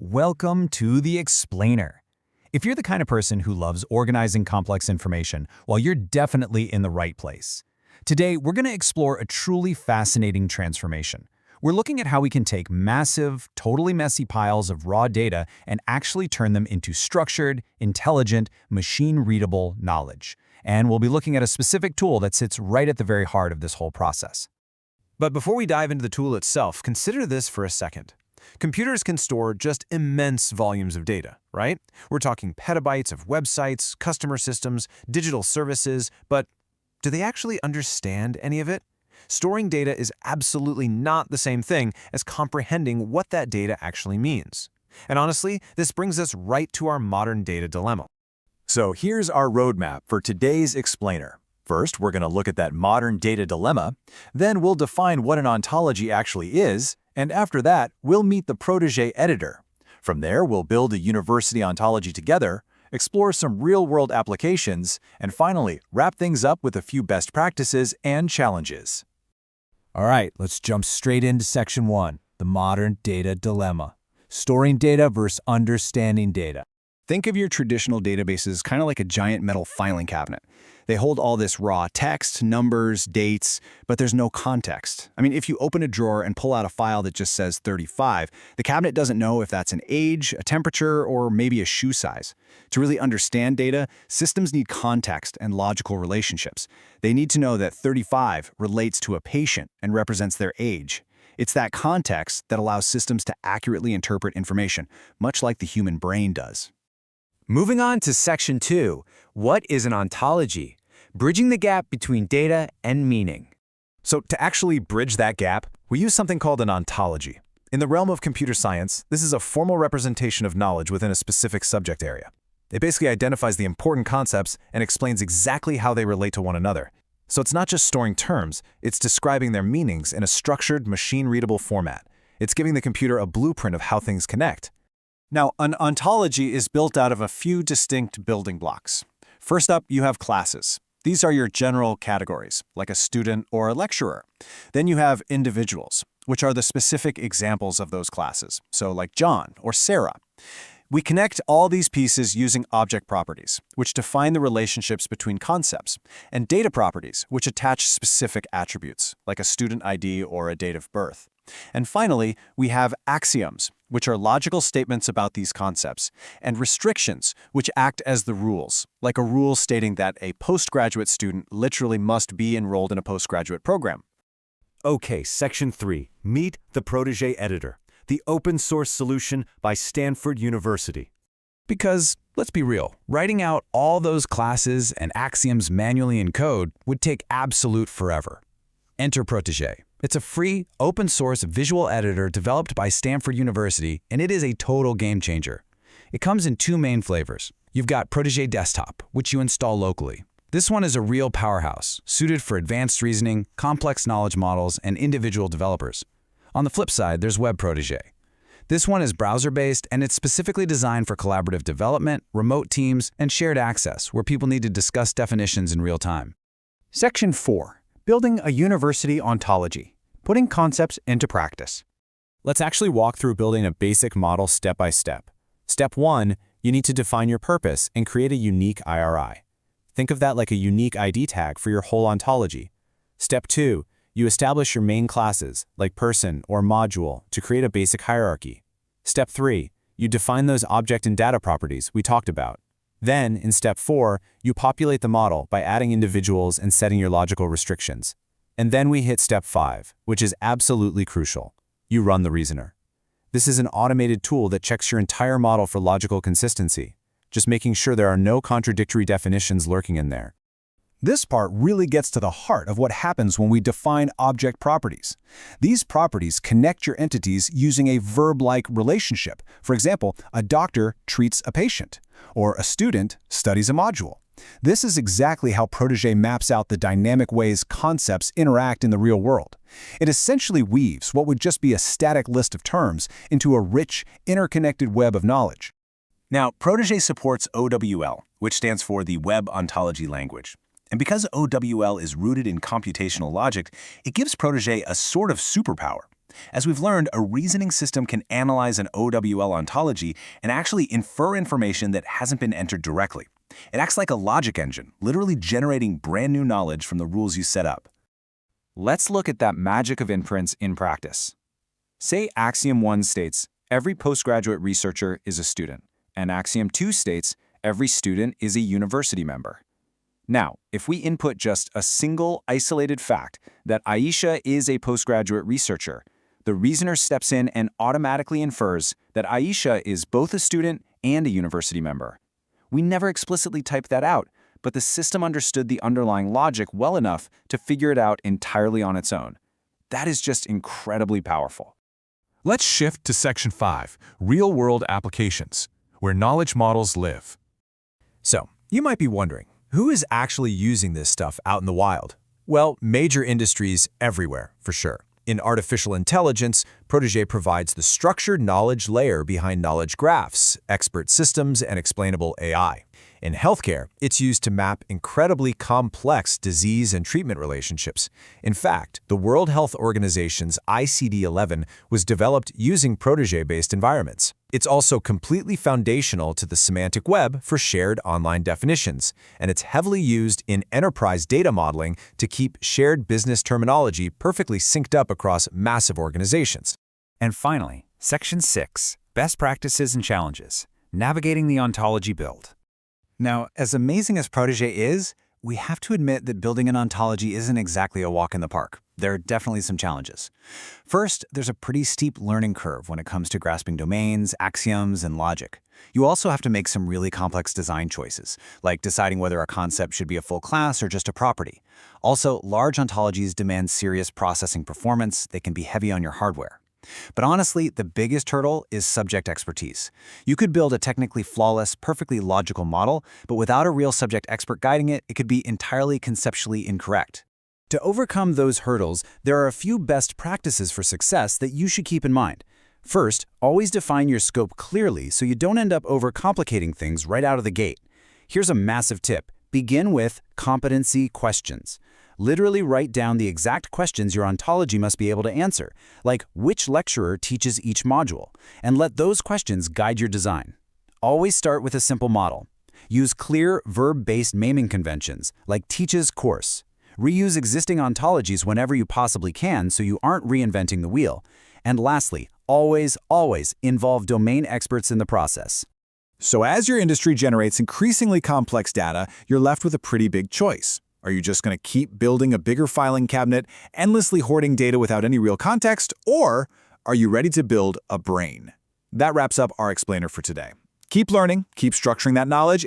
Welcome to The Explainer. If you're the kind of person who loves organizing complex information, well, you're definitely in the right place. Today, we're going to explore a truly fascinating transformation. We're looking at how we can take massive, totally messy piles of raw data and actually turn them into structured, intelligent, machine-readable knowledge. And we'll be looking at a specific tool that sits right at the very heart of this whole process. But before we dive into the tool itself, consider this for a second. Computers can store just immense volumes of data, right? We're talking petabytes of websites, customer systems, digital services, but do they actually understand any of it? Storing data is absolutely not the same thing as comprehending what that data actually means. And honestly, this brings us right to our modern data dilemma. So here's our roadmap for today's explainer. First, we're going to look at that modern data dilemma. Then we'll define what an ontology actually is. And after that, we'll meet the Protégé editor. From there, we'll build a university ontology together, explore some real-world applications, and finally, wrap things up with a few best practices and challenges. All right, let's jump straight into Section 1, the modern data dilemma. Storing data versus understanding data. Think of your traditional databases kind of like a giant metal filing cabinet. They hold all this raw text, numbers, dates, but there's no context. I mean, if you open a drawer and pull out a file that just says 35, the cabinet doesn't know if that's an age, a temperature, or maybe a shoe size. To really understand data, systems need context and logical relationships. They need to know that 35 relates to a patient and represents their age. It's that context that allows systems to accurately interpret information, much like the human brain does. Moving on to Section 2, what is an ontology? Bridging the gap between data and meaning. So to actually bridge that gap, we use something called an ontology. In the realm of computer science, this is a formal representation of knowledge within a specific subject area. It basically identifies the important concepts and explains exactly how they relate to one another. So it's not just storing terms, it's describing their meanings in a structured, machine-readable format. It's giving the computer a blueprint of how things connect. Now, an ontology is built out of a few distinct building blocks. First up, you have classes. These are your general categories, like a student or a lecturer. Then you have individuals, which are the specific examples of those classes, so like John or Sarah. We connect all these pieces using object properties, which define the relationships between concepts, and data properties, which attach specific attributes, like a student ID or a date of birth. And finally, we have axioms, which are logical statements about these concepts, and restrictions, which act as the rules, like a rule stating that a postgraduate student literally must be enrolled in a postgraduate program. Okay, Section 3, meet the Protégé editor, the open source solution by Stanford University. Because, let's be real, writing out all those classes and axioms manually in code would take absolute forever. Enter Protégé. It's a free, open-source visual editor developed by Stanford University, and it is a total game changer. It comes in two main flavors. You've got Protégé Desktop, which you install locally. This one is a real powerhouse, suited for advanced reasoning, complex knowledge models, and individual developers. On the flip side, there's Web Protégé. This one is browser-based, and it's specifically designed for collaborative development, remote teams, and shared access, where people need to discuss definitions in real time. Section 4. Building a university ontology, putting concepts into practice. Let's actually walk through building a basic model step by step. Step 1, you need to define your purpose and create a unique IRI. Think of that like a unique ID tag for your whole ontology. Step 2, you establish your main classes, like person or module, to create a basic hierarchy. Step 3, you define those object and data properties we talked about. Then, in Step 4, you populate the model by adding individuals and setting your logical restrictions. And then we hit Step 5, which is absolutely crucial. You run the reasoner. This is an automated tool that checks your entire model for logical consistency, just making sure there are no contradictory definitions lurking in there. This part really gets to the heart of what happens when we define object properties. These properties connect your entities using a verb-like relationship. For example, a doctor treats a patient, or a student studies a module. This is exactly how Protégé maps out the dynamic ways concepts interact in the real world. It essentially weaves what would just be a static list of terms into a rich, interconnected web of knowledge. Now, Protégé supports OWL, which stands for the Web Ontology Language. And because OWL is rooted in computational logic, it gives Protégé a sort of superpower. As we've learned, a reasoning system can analyze an OWL ontology and actually infer information that hasn't been entered directly. It acts like a logic engine, literally generating brand new knowledge from the rules you set up. Let's look at that magic of inference in practice. Say Axiom 1 states, every postgraduate researcher is a student, and Axiom 2 states, every student is a university member. Now, if we input just a single isolated fact that Aisha is a postgraduate researcher, the reasoner steps in and automatically infers that Aisha is both a student and a university member. We never explicitly typed that out, but the system understood the underlying logic well enough to figure it out entirely on its own. That is just incredibly powerful. Let's shift to Section 5, Real-World Applications, where knowledge models live. So, you might be wondering, who is actually using this stuff out in the wild? Well, major industries everywhere, for sure. In artificial intelligence, Protégé provides the structured knowledge layer behind knowledge graphs, expert systems, and explainable AI. In healthcare, it's used to map incredibly complex disease and treatment relationships. In fact, the World Health Organization's ICD-11 was developed using Protégé-based environments. It's also completely foundational to the Semantic Web for shared online definitions, and it's heavily used in enterprise data modeling to keep shared business terminology perfectly synced up across massive organizations. And finally, Section 6, Best Practices and Challenges, Navigating the Ontology Build. Now, as amazing as Protégé is, we have to admit that building an ontology isn't exactly a walk in the park. There are definitely some challenges. First, there's a pretty steep learning curve when it comes to grasping domains, axioms, and logic. You also have to make some really complex design choices, like deciding whether a concept should be a full class or just a property. Also, large ontologies demand serious processing performance. They can be heavy on your hardware. But honestly, the biggest hurdle is subject expertise. You could build a technically flawless, perfectly logical model, but without a real subject expert guiding it, it could be entirely conceptually incorrect. To overcome those hurdles, there are a few best practices for success that you should keep in mind. First, always define your scope clearly so you don't end up overcomplicating things right out of the gate. Here's a massive tip. Begin with competency questions. Literally write down the exact questions your ontology must be able to answer, like which lecturer teaches each module, and let those questions guide your design. Always start with a simple model. Use clear verb-based naming conventions, like teaches course. Reuse existing ontologies whenever you possibly can so you aren't reinventing the wheel. And lastly, always involve domain experts in the process. So as your industry generates increasingly complex data, you're left with a pretty big choice. Are you just going to keep building a bigger filing cabinet, endlessly hoarding data without any real context, or are you ready to build a brain? That wraps up our explainer for today. Keep learning, keep structuring that knowledge,